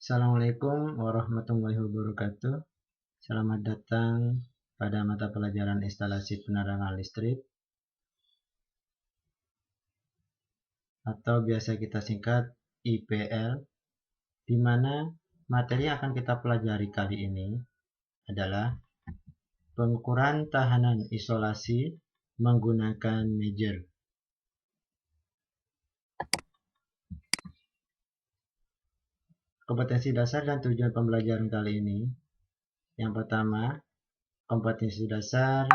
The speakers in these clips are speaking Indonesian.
Assalamualaikum warahmatullahi wabarakatuh. Selamat datang pada mata pelajaran instalasi penerangan listrik atau biasa kita singkat IPL, di mana materi yang akan kita pelajari kali ini adalah pengukuran tahanan isolasi menggunakan mejer. Kompetensi dasar dan tujuan pembelajaran kali ini. Yang pertama, kompetensi dasar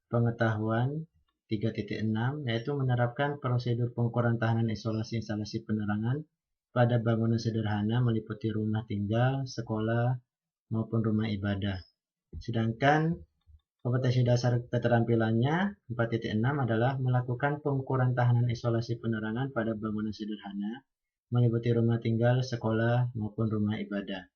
pengetahuan 3.6, yaitu menerapkan prosedur pengukuran tahanan isolasi instalasi penerangan pada bangunan sederhana meliputi rumah tinggal, sekolah, maupun rumah ibadah. Sedangkan kompetensi dasar keterampilannya 4.6 adalah melakukan pengukuran tahanan isolasi penerangan pada bangunan sederhana meliputi rumah tinggal, sekolah, maupun rumah ibadah.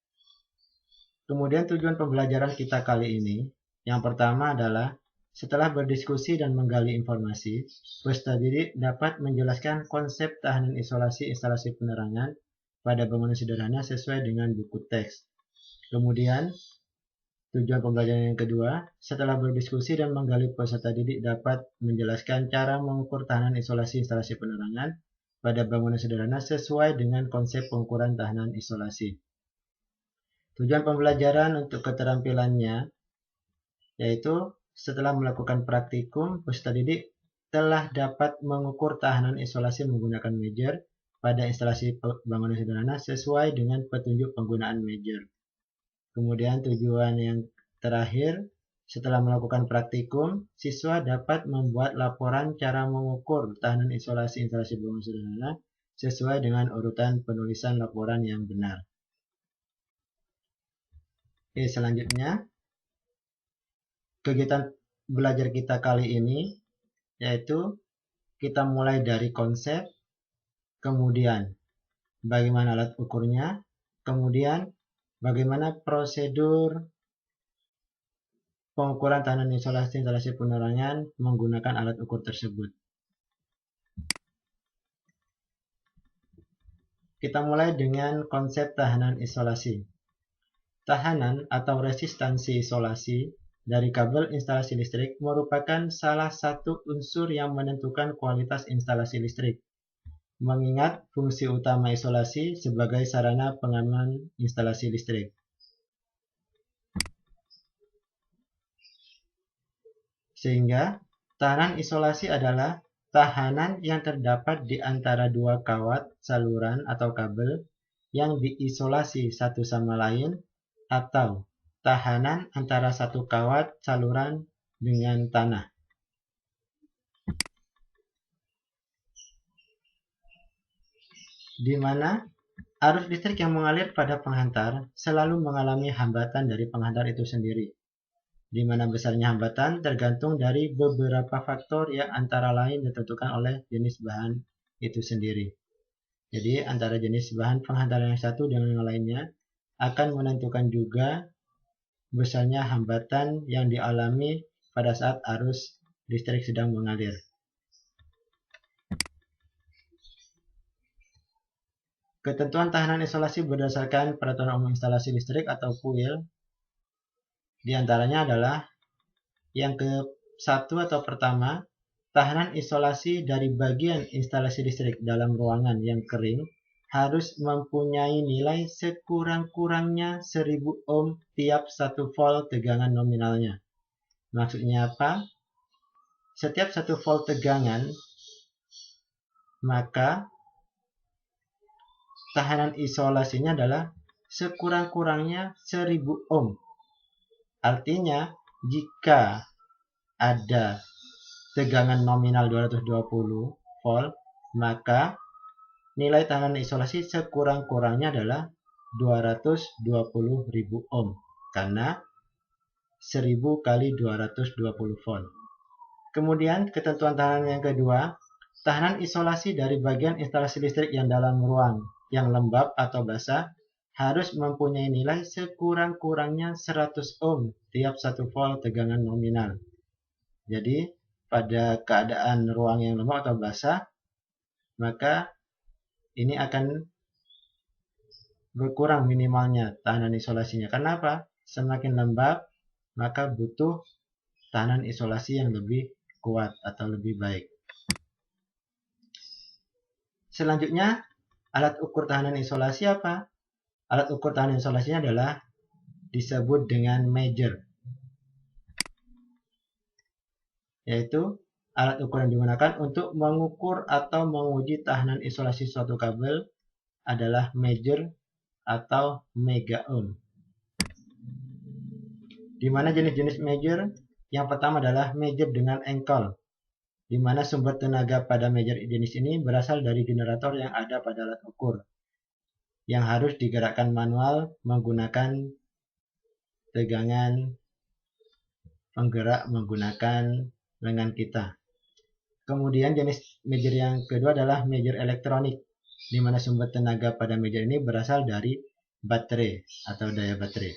Kemudian tujuan pembelajaran kita kali ini, yang pertama adalah setelah berdiskusi dan menggali informasi, peserta didik dapat menjelaskan konsep tahanan isolasi instalasi penerangan pada bangunan sederhana sesuai dengan buku teks. Kemudian, tujuan pembelajaran yang kedua, setelah berdiskusi dan menggali, peserta didik dapat menjelaskan cara mengukur tahanan isolasi instalasi penerangan pada bangunan sederhana sesuai dengan konsep pengukuran tahanan isolasi. Tujuan pembelajaran untuk keterampilannya yaitu setelah melakukan praktikum, peserta didik telah dapat mengukur tahanan isolasi menggunakan mejer pada instalasi bangunan sederhana sesuai dengan petunjuk penggunaan mejer. Kemudian tujuan yang terakhir, setelah melakukan praktikum, siswa dapat membuat laporan cara mengukur tahanan isolasi instalasi bangunan sederhana sesuai dengan urutan penulisan laporan yang benar. Oke, selanjutnya kegiatan belajar kita kali ini yaitu kita mulai dari konsep, kemudian bagaimana alat ukurnya, kemudian bagaimana prosedur pengukuran tahanan isolasi instalasi penerangan menggunakan alat ukur tersebut. Kita mulai dengan konsep tahanan isolasi. Tahanan atau resistansi isolasi dari kabel instalasi listrik merupakan salah satu unsur yang menentukan kualitas instalasi listrik, mengingat fungsi utama isolasi sebagai sarana pengaman instalasi listrik. Sehingga tahanan isolasi adalah tahanan yang terdapat di antara dua kawat saluran atau kabel yang diisolasi satu sama lain, atau tahanan antara satu kawat saluran dengan tanah. Di mana arus listrik yang mengalir pada penghantar selalu mengalami hambatan dari penghantar itu sendiri. Di mana besarnya hambatan tergantung dari beberapa faktor yang antara lain ditentukan oleh jenis bahan itu sendiri. Jadi antara jenis bahan penghantar yang satu dengan yang lainnya akan menentukan juga besarnya hambatan yang dialami pada saat arus listrik sedang mengalir. Ketentuan tahanan isolasi berdasarkan Peraturan Umum Instalasi Listrik atau PUIL di antaranya adalah yang ke-1 atau pertama, tahanan isolasi dari bagian instalasi listrik dalam ruangan yang kering harus mempunyai nilai sekurang-kurangnya 1000 ohm tiap 1 volt tegangan nominalnya. Maksudnya apa? Setiap 1 volt tegangan, maka tahanan isolasinya adalah sekurang-kurangnya 1000 ohm. Artinya, jika ada tegangan nominal 220 volt, maka nilai tahanan isolasi sekurang-kurangnya adalah 220.000 ohm, karena 1000 kali 220 volt. Kemudian, ketentuan tahanan yang kedua, tahanan isolasi dari bagian instalasi listrik yang dalam ruang yang lembab atau basah harus mempunyai nilai sekurang-kurangnya 100 ohm tiap 1 volt tegangan nominal. Jadi, pada keadaan ruang yang lembab atau basah, maka ini akan berkurang minimalnya tahanan isolasinya. Kenapa? Semakin lembab, maka butuh tahanan isolasi yang lebih kuat atau lebih baik. Selanjutnya, alat ukur tahanan isolasi apa? Alat ukur tahanan isolasinya adalah disebut dengan measure, yaitu alat ukur yang digunakan untuk mengukur atau menguji tahanan isolasi suatu kabel adalah measure atau mega ohm. Di mana jenis-jenis measure? Yang pertama adalah measure dengan engkol, di mana sumber tenaga pada measure jenis ini berasal dari generator yang ada pada alat ukur, yang harus digerakkan manual menggunakan tegangan penggerak menggunakan lengan kita. Kemudian jenis measure yang kedua adalah measure elektronik, di mana sumber tenaga pada measure ini berasal dari baterai atau daya baterai.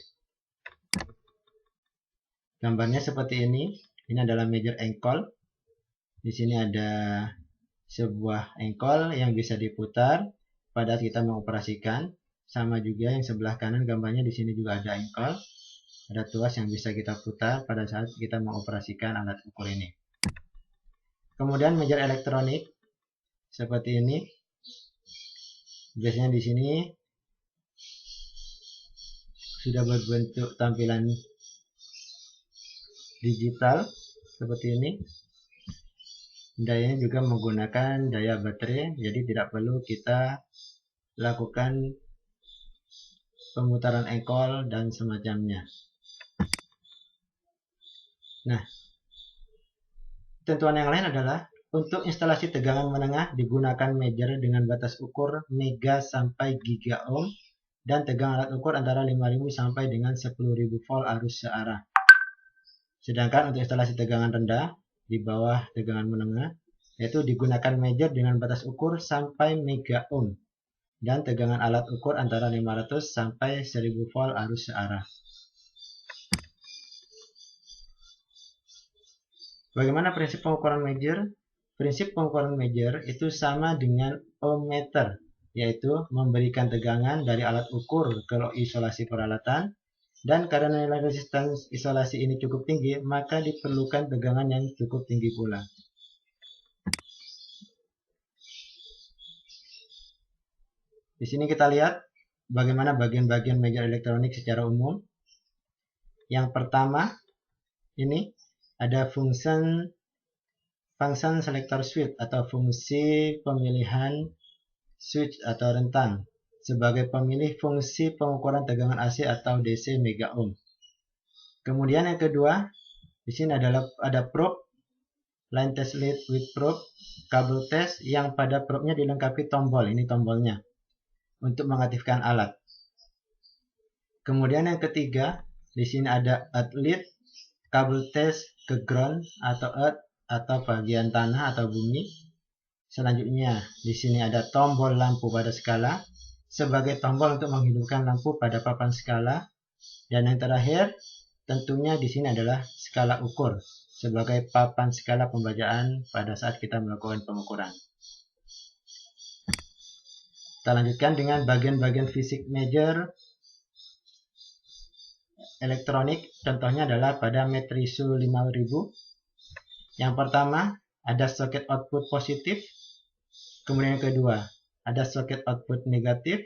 Gambarnya seperti ini. Ini adalah measure engkol. Di sini ada sebuah engkol yang bisa diputar pada saat kita mengoperasikan. Sama juga yang sebelah kanan gambarnya, di sini juga ada engkol. Ada tuas yang bisa kita putar pada saat kita mengoperasikan alat ukur ini. Kemudian measure elektronik seperti ini. Biasanya di sini sudah berbentuk tampilan digital seperti ini. Dayanya juga menggunakan daya baterai, jadi tidak perlu kita lakukan pemutaran engkol dan semacamnya. Nah, ketentuan yang lain adalah untuk instalasi tegangan menengah digunakan measure dengan batas ukur mega sampai giga ohm dan tegangan alat ukur antara 5000 sampai dengan 10.000 volt arus searah. Sedangkan untuk instalasi tegangan rendah di bawah tegangan menengah yaitu digunakan measure dengan batas ukur sampai mega ohm dan tegangan alat ukur antara 500 sampai 1000 volt arus searah. Bagaimana prinsip pengukuran measure? Prinsip pengukuran measure itu sama dengan ohmmeter, yaitu memberikan tegangan dari alat ukur ke isolasi peralatan, dan karena nilai resistance isolasi ini cukup tinggi, maka diperlukan tegangan yang cukup tinggi pula. Di sini kita lihat bagaimana bagian-bagian measure elektronik secara umum. Yang pertama, ini ada function selector switch atau fungsi pemilihan switch atau rentang sebagai pemilih fungsi pengukuran tegangan AC atau DC mega ohm. Kemudian yang kedua, di sini ada probe, line test lead with probe, kabel test yang pada probe-nya dilengkapi tombol, ini tombolnya, untuk mengaktifkan alat. Kemudian yang ketiga, di sini ada earth lead, kabel test ke ground atau earth atau bagian tanah atau bumi. Selanjutnya, di sini ada tombol lampu pada skala sebagai tombol untuk menghidupkan lampu pada papan skala. Dan yang terakhir, tentunya di sini adalah skala ukur sebagai papan skala pembacaan pada saat kita melakukan pengukuran. Kita lanjutkan dengan bagian-bagian fisik measure elektronik. Contohnya adalah pada Metrisu 5000. Yang pertama, ada soket output positif. Kemudian yang kedua, ada soket output negatif.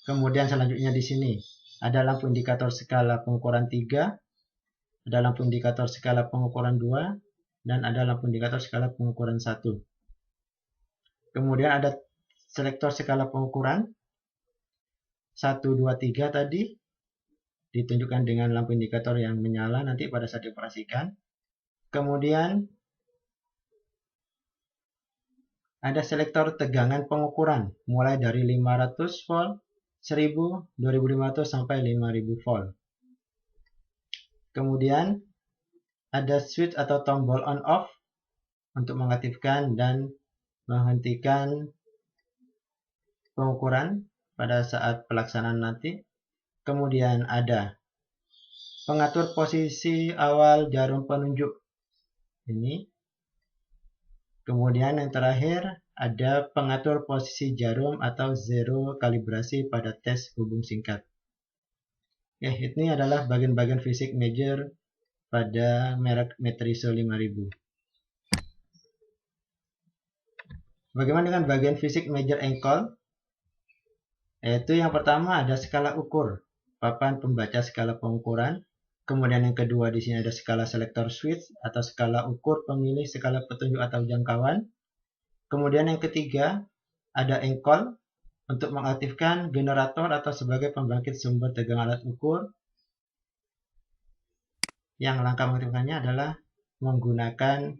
Kemudian selanjutnya di sini ada lampu indikator skala pengukuran 3, ada lampu indikator skala pengukuran 2, dan ada lampu indikator skala pengukuran 1. Kemudian ada selektor skala pengukuran 1, 2, 3 tadi ditunjukkan dengan lampu indikator yang menyala nanti pada saat dioperasikan. Kemudian ada selektor tegangan pengukuran mulai dari 500 volt, 1000, 2500 sampai 5000 volt. Kemudian ada switch atau tombol on off untuk mengaktifkan dan menghentikan pengukuran pada saat pelaksanaan nanti. Kemudian ada pengatur posisi awal jarum penunjuk ini. Kemudian yang terakhir ada pengatur posisi jarum atau zero kalibrasi pada tes hubung singkat. Ini adalah bagian-bagian fisik major pada merek Metriso 5000. Bagaimana dengan bagian fisik major ankle? Yaitu yang pertama ada skala ukur, papan pembaca skala pengukuran. Kemudian yang kedua di sini ada skala selektor switch atau skala ukur pemilih skala petunjuk atau jangkauan. Kemudian yang ketiga ada ankle untuk mengaktifkan generator atau sebagai pembangkit sumber tegangan alat ukur. Yang langkah mengaktifkannya adalah menggunakan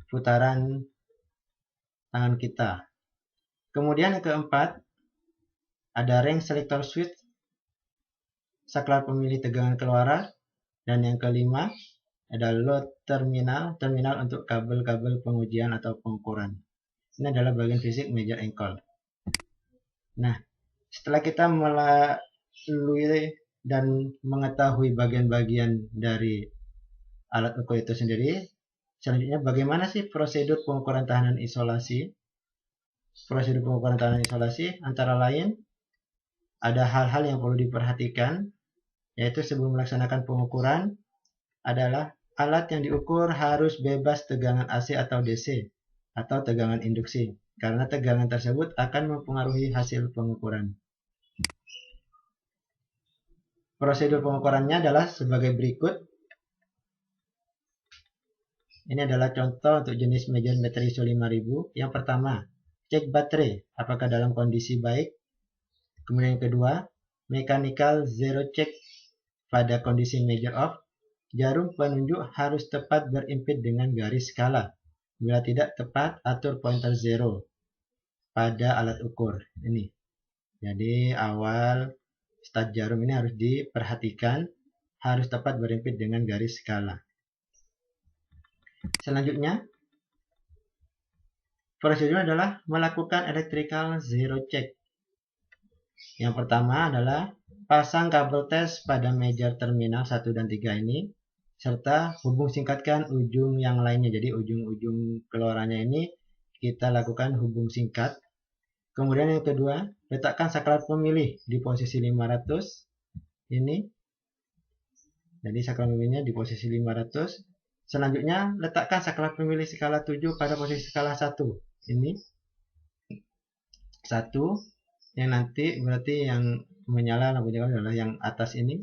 putaran tangan kita. Kemudian yang keempat ada ring selector switch, saklar pemilih tegangan keluaran, dan yang kelima ada load terminal untuk kabel-kabel pengujian atau pengukuran. Ini adalah bagian fisik major ankle. Nah, setelah kita melalui dan mengetahui bagian-bagian dari alat ukur itu sendiri, selanjutnya bagaimana sih prosedur pengukuran tahanan isolasi? Prosedur pengukuran tahanan isolasi antara lain ada hal-hal yang perlu diperhatikan, yaitu sebelum melaksanakan pengukuran adalah alat yang diukur harus bebas tegangan AC atau DC atau tegangan induksi, karena tegangan tersebut akan mempengaruhi hasil pengukuran. Prosedur pengukurannya adalah sebagai berikut. Ini adalah contoh untuk jenis major Metriso 5000. Yang pertama, cek baterai apakah dalam kondisi baik. Kemudian yang kedua, mechanical zero check pada kondisi major off. Jarum penunjuk harus tepat berimpit dengan garis skala. Bila tidak tepat, atur pointer zero pada alat ukur ini. Jadi awal start jarum ini harus diperhatikan, harus tepat berimpit dengan garis skala. Selanjutnya, prosedur adalah melakukan electrical zero check. Yang pertama adalah pasang kabel tes pada major terminal 1 dan 3 ini, serta hubung singkatkan ujung yang lainnya. Jadi ujung-ujung keluarannya ini kita lakukan hubung singkat. Kemudian yang kedua, letakkan saklar pemilih di posisi 500 ini. Jadi saklar pemilihnya di posisi 500. Selanjutnya, letakkan saklar pemilih skala 7 pada posisi skala 1. Ini 1, yang nanti berarti yang menyala lampunya adalah yang atas ini.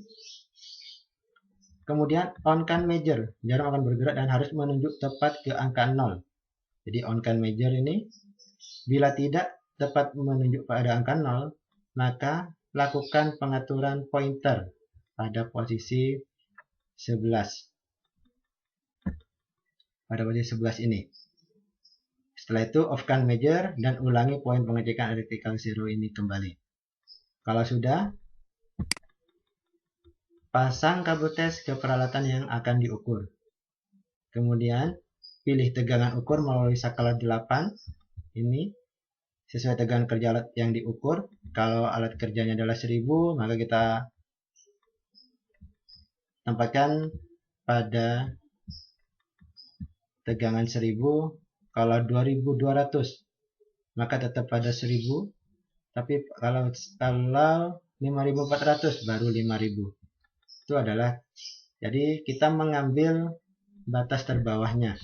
Kemudian on-kan major, jarum akan bergerak dan harus menunjuk tepat ke angka 0. Jadi on-kan major ini, bila tidak tepat menunjuk pada angka 0, maka lakukan pengaturan pointer pada posisi 11. Pada posisi 11 ini. Setelah itu off-kan major dan ulangi poin pengecekan electrical zero ini kembali. Kalau sudah, pasang kabel tes ke peralatan yang akan diukur. Kemudian pilih tegangan ukur melalui skala 8 ini sesuai tegangan kerja alat yang diukur. Kalau alat kerjanya adalah 1000, maka kita tempatkan pada tegangan 1000. Kalau 2200 maka tetap pada 1000, tapi kalau 5400 baru 5000. Itu adalah, jadi kita mengambil batas terbawahnya.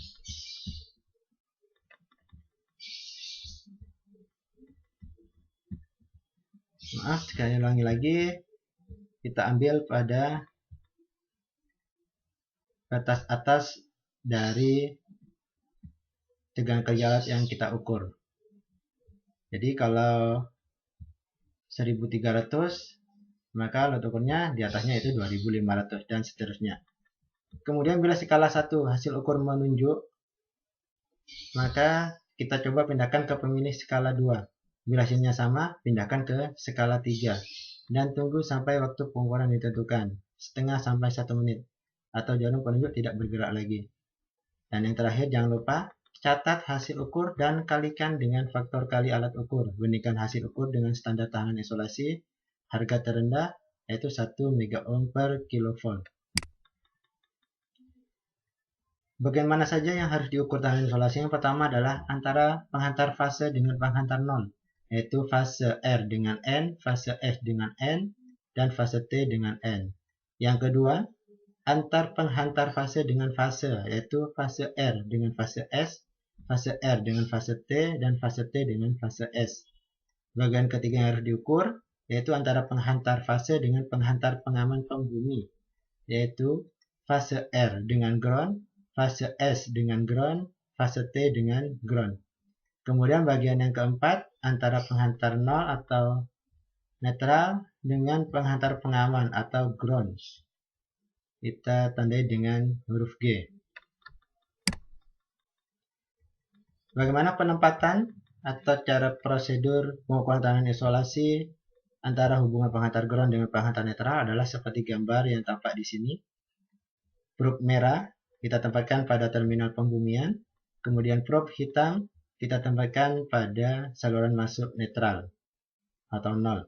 Maaf, sekali ulangi lagi, kita ambil pada batas atas dari tegangan kerja alat yang kita ukur. Jadi kalau 1300, maka lot ukurnya di atasnya itu 2500 dan seterusnya. Kemudian bila skala 1 hasil ukur menunjuk, maka kita coba pindahkan ke pemilih skala 2. Bila hasilnya sama, pindahkan ke skala 3 dan tunggu sampai waktu pengukuran ditentukan, setengah sampai 1 menit, atau jarum penunjuk tidak bergerak lagi. Dan yang terakhir, jangan lupa catat hasil ukur dan kalikan dengan faktor kali alat ukur. Bandingkan hasil ukur dengan standar tahanan isolasi harga terendah, yaitu 1 MΩ per kilovolt. Bagaimana saja yang harus diukur tahanan isolasi? Yang pertama adalah antara penghantar fase dengan penghantar nol, yaitu fase R dengan N, fase S dengan N, dan fase T dengan N. Yang kedua, antar penghantar fase dengan fase, yaitu fase R dengan fase S, fase R dengan fase T, dan fase T dengan fase S. Bagian ketiga yang harus diukur, yaitu antara penghantar fase dengan penghantar pengaman penghuni, yaitu fase R dengan ground, fase S dengan ground, fase T dengan ground. Kemudian bagian yang keempat, antara penghantar nol atau netral dengan penghantar pengaman atau ground. Kita tandai dengan huruf G. Bagaimana penempatan atau cara prosedur pengukuran tahanan isolasi antara hubungan penghantar ground dengan penghantar netral adalah seperti gambar yang tampak di sini. Probe merah kita tempatkan pada terminal pembumian, kemudian probe hitam kita tempatkan pada saluran masuk netral atau nol.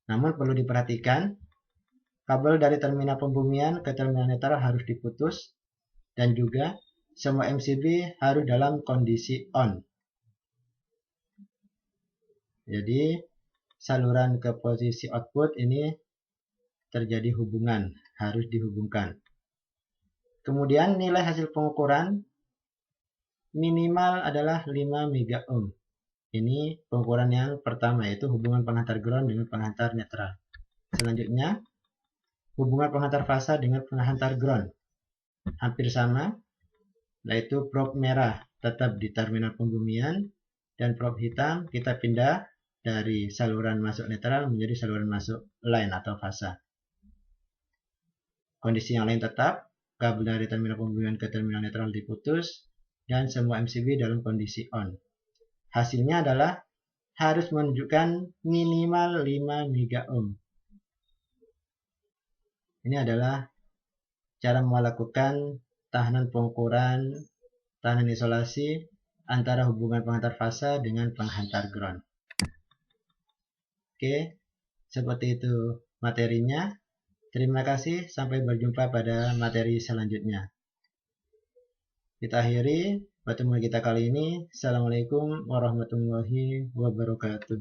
Namun perlu diperhatikan, kabel dari terminal pembumian ke terminal netral harus diputus, dan juga semua MCB harus dalam kondisi on. Jadi saluran ke posisi output ini terjadi hubungan, harus dihubungkan. Kemudian nilai hasil pengukuran minimal adalah 5 megaohm. Ini pengukuran yang pertama, yaitu hubungan penghantar ground dengan penghantar netral. Selanjutnya, hubungan penghantar fase dengan penghantar ground. Hampir sama, yaitu probe merah tetap di terminal pembumian, dan probe hitam kita pindah dari saluran masuk netral menjadi saluran masuk line atau fase. Kondisi yang lain tetap, kabel dari terminal pembumian ke terminal netral diputus, dan semua MCB dalam kondisi on. Hasilnya adalah harus menunjukkan minimal 5 megaohm. Ini adalah cara melakukan tahanan pengukuran, tahanan isolasi antara hubungan penghantar fase dengan penghantar ground. Oke, seperti itu materinya. Terima kasih, sampai berjumpa pada materi selanjutnya. Kita akhiri pertemuan kita kali ini. Assalamualaikum warahmatullahi wabarakatuh.